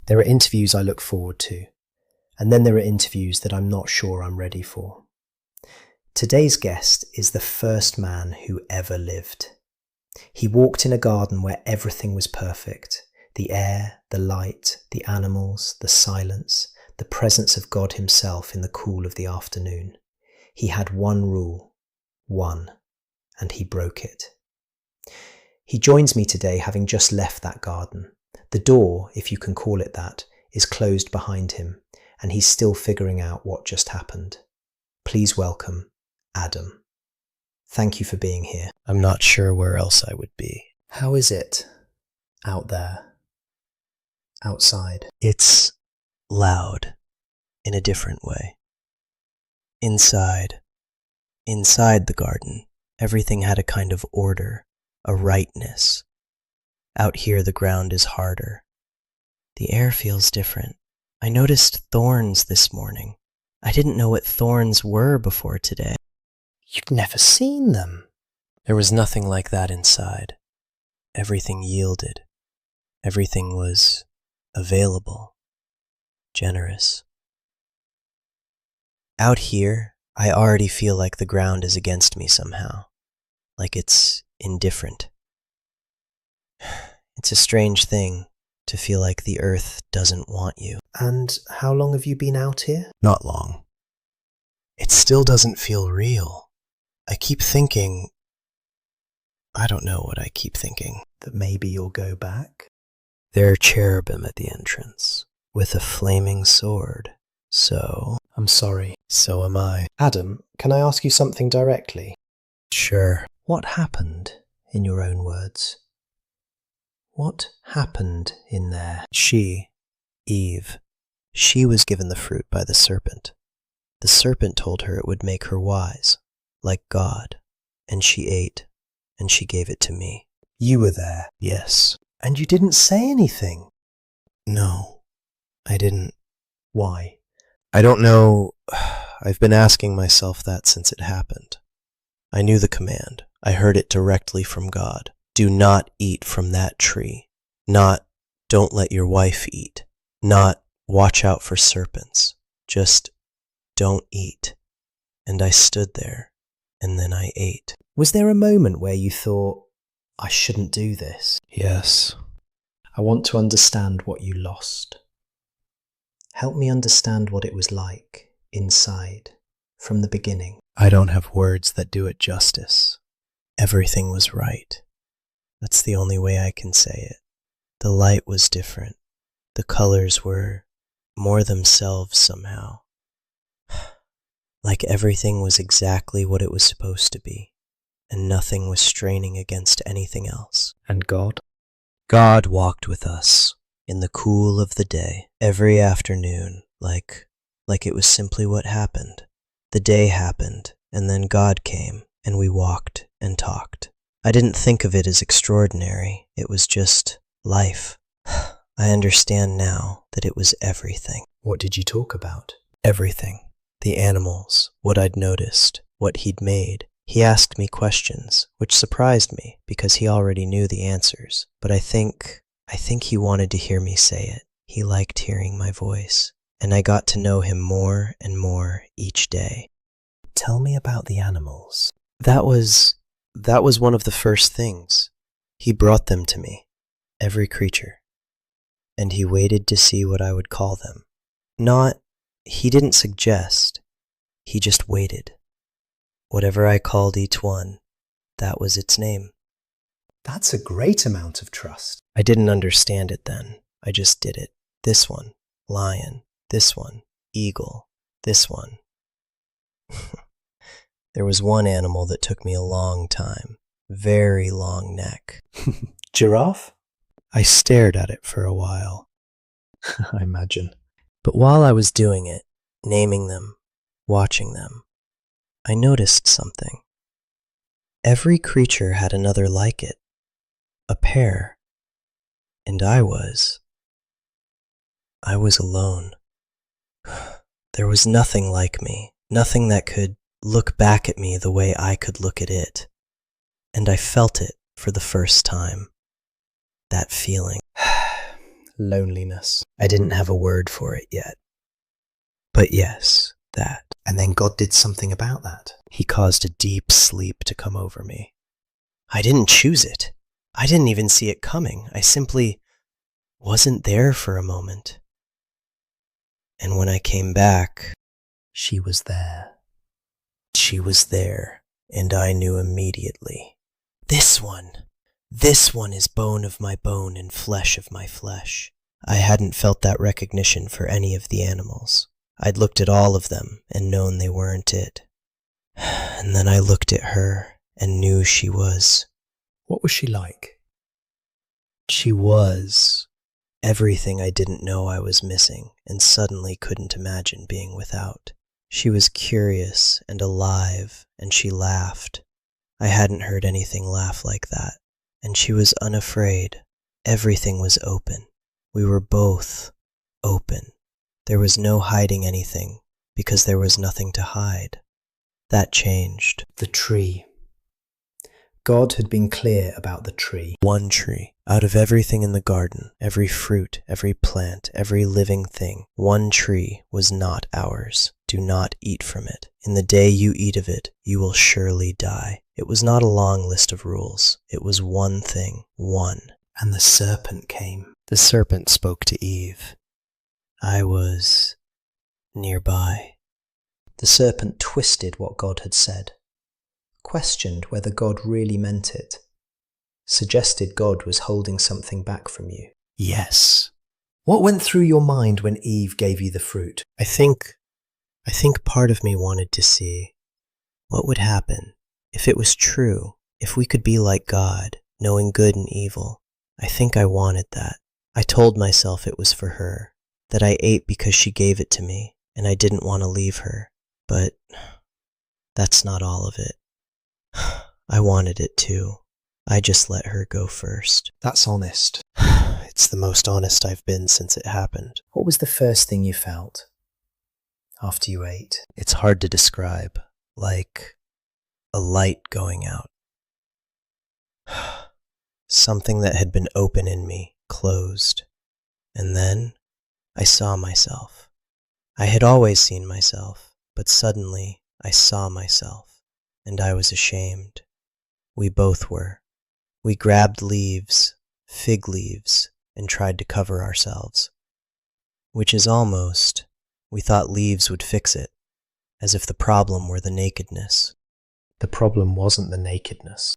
There are interviews I look forward to, and then there are interviews that I'm not sure I'm ready for. Today's guest is the first man who ever lived. He walked in a garden where everything was perfect. The air, the light, the animals, the silence, the presence of God himself in the cool of the afternoon. He had one rule, one, and he broke it. He joins me today having just left that garden. The door, if you can call it that, is closed behind him, and he's still figuring out what just happened. Please welcome Adam. Thank you for being here. I'm not sure where else I would be. How is it out there, outside? It's loud in a different way. Inside the garden, everything had a kind of order, a rightness. Out here the ground is harder. The air feels different. I noticed thorns this morning. I didn't know what thorns were before today. You've never seen them. There was nothing like that inside. Everything yielded. Everything was available, generous. Out here, I already feel like the ground is against me somehow, like it's indifferent. It's a strange thing to feel like the earth doesn't want you. And how long have you been out here? Not long. It still doesn't feel real. I keep thinking, I don't know what I keep thinking. That maybe you'll go back? There are cherubim at the entrance, with a flaming sword, so... I'm sorry. So am I. Adam, can I ask you something directly? Sure. What happened, in your own words? What happened in there? She, Eve, she was given the fruit by the serpent. The serpent told her it would make her wise, like God, and she ate, and she gave it to me. You were there? Yes. And you didn't say anything? No, I didn't. Why? I don't know. I've been asking myself that since it happened. I knew the command. I heard it directly from God. Do not eat from that tree. Not, don't let your wife eat. Not, watch out for serpents. Just, don't eat. And I stood there, and then I ate. Was there a moment where you thought, I shouldn't do this? Yes. I want to understand what you lost. Help me understand what it was like, inside, from the beginning. I don't have words that do it justice. Everything was right. That's the only way I can say it. The light was different. The colors were more themselves somehow. Like everything was exactly what it was supposed to be, and nothing was straining against anything else. And God? God walked with us in the cool of the day, every afternoon, like it was simply what happened. The day happened, and then God came, and we walked and talked. I didn't think of it as extraordinary. It was just life. I understand now that it was everything. What did you talk about? Everything. The animals, what I'd noticed, what he'd made. He asked me questions, which surprised me because he already knew the answers. But I think he wanted to hear me say it. He liked hearing my voice, and I got to know him more and more each day. Tell me about the animals. That was one of the first things. He brought them to me, every creature, and he waited to see what I would call them. He didn't suggest, he just waited. Whatever I called each one, that was its name. That's a great amount of trust. I didn't understand it then. I just did it. This one, lion. This one, eagle. This one. There was one animal that took me a long time. Very long neck. Giraffe? I stared at it for a while. I imagine. But while I was doing it, naming them, watching them, I noticed something. Every creature had another like it, a pair, and I was alone. There was nothing like me, nothing that could look back at me the way I could look at it, and I felt it for the first time, that feeling. loneliness. I didn't have a word for it yet. But yes, that. And then God did something about that. He caused a deep sleep to come over me. I didn't choose it. I didn't even see it coming. I simply wasn't there for a moment. And when I came back, she was there. She was there, and I knew immediately. This one is bone of my bone and flesh of my flesh. I hadn't felt that recognition for any of the animals. I'd looked at all of them and known they weren't it. And then I looked at her and knew she was. What was she like? She was everything I didn't know I was missing and suddenly couldn't imagine being without. She was curious and alive, and she laughed. I hadn't heard anything laugh like that. And she was unafraid. Everything was open. We were both open. There was no hiding anything, because there was nothing to hide. That changed. The tree. God had been clear about the tree. One tree. Out of everything in the garden, every fruit, every plant, every living thing, one tree was not ours. Do not eat from it. In the day you eat of it, you will surely die. It was not a long list of rules. It was one thing. One. And the serpent came. The serpent spoke to Eve. I was nearby. The serpent twisted what God had said, questioned whether God really meant it, suggested God was holding something back from you. Yes. What went through your mind when Eve gave you the fruit? I think part of me wanted to see what would happen if it was true, if we could be like God, knowing good and evil. I think I wanted that. I told myself it was for her, that I ate because she gave it to me, and I didn't want to leave her. But that's not all of it. I wanted it too. I just let her go first. That's honest. It's the most honest I've been since it happened. What was the first thing you felt after you ate? It's hard to describe, like a light going out. Something that had been open in me closed. And then I saw myself. I had always seen myself, but suddenly I saw myself, and I was ashamed. We both were. We grabbed leaves, fig leaves, and tried to cover ourselves. Which is almost, we thought leaves would fix it, as if the problem were the nakedness. The problem wasn't the nakedness.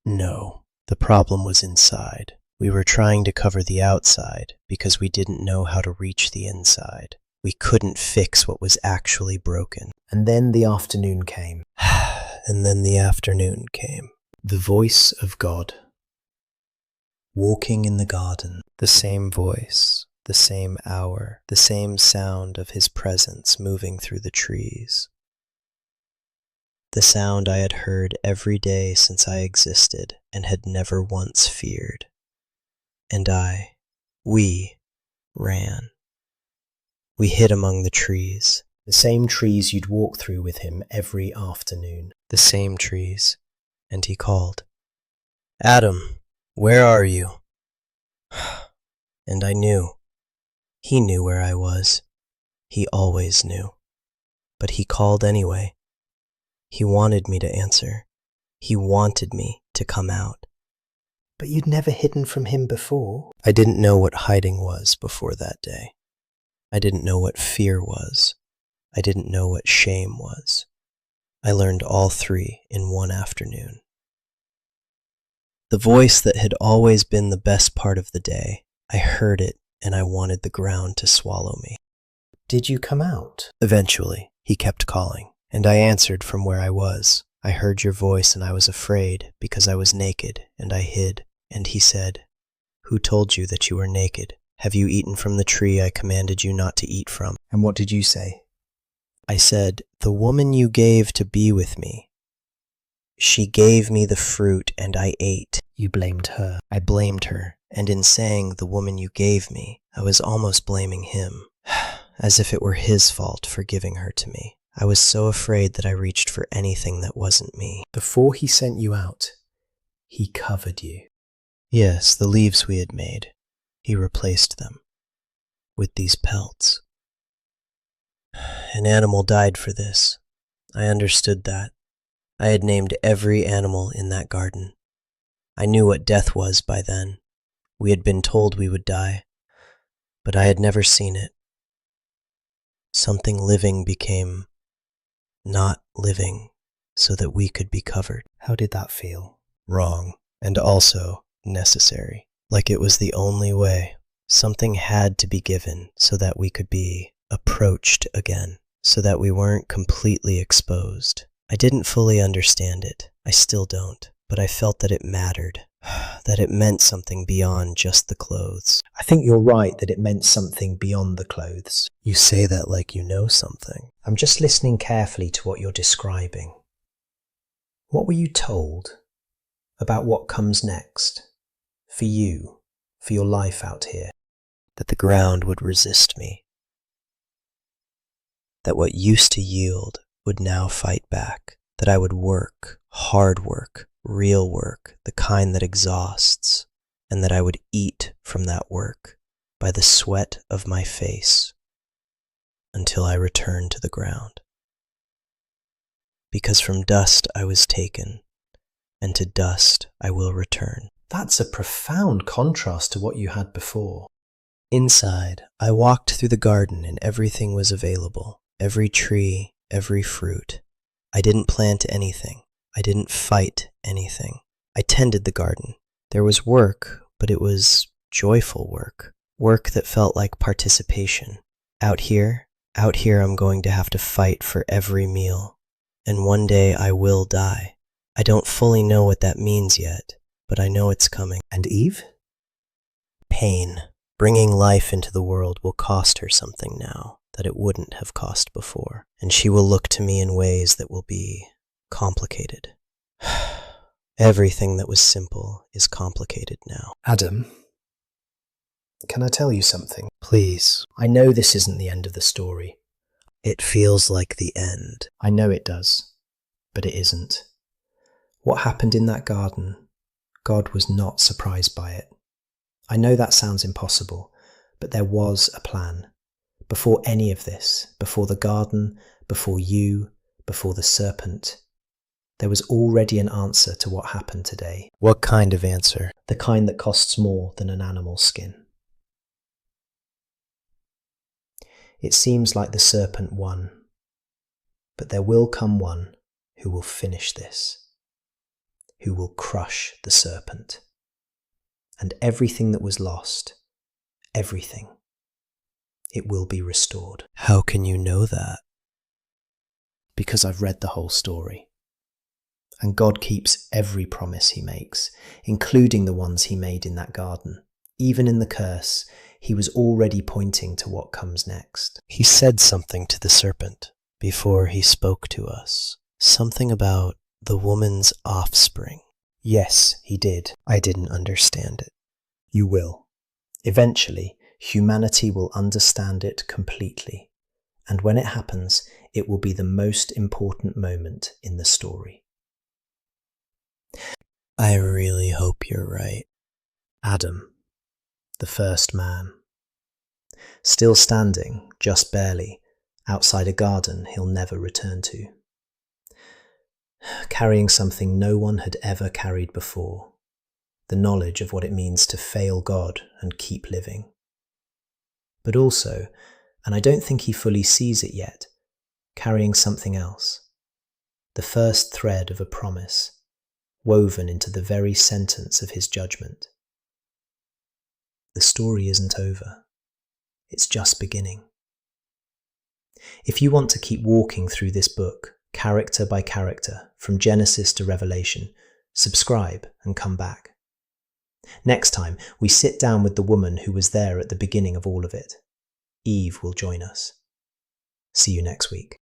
No, the problem was inside. We were trying to cover the outside because we didn't know how to reach the inside. We couldn't fix what was actually broken. And then the afternoon came. And then the afternoon came. The voice of God. Walking in the garden. The same voice, the same hour, the same sound of his presence moving through the trees. The sound I had heard every day since I existed and had never once feared. And we ran. We hid among the trees. The same trees you'd walk through with him every afternoon. The same trees. And he called, "Adam, where are you?" And I knew. He knew where I was. He always knew. But he called anyway. He wanted me to answer. He wanted me to come out. But you'd never hidden from him before. I didn't know what hiding was before that day. I didn't know what fear was. I didn't know what shame was. I learned all three in one afternoon. The voice that had always been the best part of the day, I heard it and I wanted the ground to swallow me. Did you come out? Eventually, he kept calling, and I answered from where I was. I heard your voice and I was afraid because I was naked and I hid. And he said, "Who told you that you were naked? Have you eaten from the tree I commanded you not to eat from?" And what did you say? I said, "The woman you gave to be with me, she gave me the fruit and I ate." You blamed her. I blamed her, and in saying the woman you gave me, I was almost blaming him, as if it were his fault for giving her to me. I was so afraid that I reached for anything that wasn't me. Before he sent you out, he covered you. Yes, the leaves we had made. He replaced them with these pelts. An animal died for this. I understood that. I had named every animal in that garden. I knew what death was by then. We had been told we would die, but I had never seen it. Something living became not living so that we could be covered. How did that feel? Wrong, and also necessary. Like it was the only way. Something had to be given so that we could be approached again, so that we weren't completely exposed. I didn't fully understand it. I still don't. But I felt that it mattered, that it meant something beyond just the clothes. I think you're right that it meant something beyond the clothes. You say that like you know something. I'm just listening carefully to what you're describing. What were you told about what comes next? For you, for your life out here? That the ground would resist me. That what used to yield would now fight back. That I would work, hard work, real work, the kind that exhausts, and that I would eat from that work by the sweat of my face until I returned to the ground. Because from dust I was taken, and to dust I will return. That's a profound contrast to what you had before. Inside, I walked through the garden and everything was available. Every tree, every fruit. I didn't plant anything. I didn't fight anything. I tended the garden. There was work, but it was joyful work. Work that felt like participation. Out here I'm going to have to fight for every meal. And one day I will die. I don't fully know what that means yet, but I know it's coming. And Eve? Pain. Bringing life into the world will cost her something now that it wouldn't have cost before. And she will look to me in ways that will be complicated. Everything that was simple is complicated now. Adam, can I tell you something? Please. I know this isn't the end of the story. It feels like the end. I know it does, but it isn't. What happened in that garden, God was not surprised by it. I know that sounds impossible, but there was a plan. Before any of this, before the garden, before you, before the serpent, there was already an answer to what happened today. What kind of answer? The kind that costs more than an animal's skin. It seems like the serpent won, but there will come one who will finish this, who will crush the serpent. And everything that was lost, everything, it will be restored. How can you know that? Because I've read the whole story. And God keeps every promise he makes, including the ones he made in that garden. Even in the curse, he was already pointing to what comes next. He said something to the serpent before he spoke to us. Something about the woman's offspring. Yes, he did. I didn't understand it. You will. Eventually, humanity will understand it completely. And when it happens, it will be the most important moment in the story. I really hope you're right. Adam, the first man, still standing, just barely, outside a garden he'll never return to. Carrying something no one had ever carried before, the knowledge of what it means to fail God and keep living. But also, and I don't think he fully sees it yet, carrying something else, the first thread of a promise, woven into the very sentence of his judgment. The story isn't over. It's just beginning. If you want to keep walking through this book, character by character, from Genesis to Revelation, subscribe and come back. Next time, we sit down with the woman who was there at the beginning of all of it. Eve will join us. See you next week.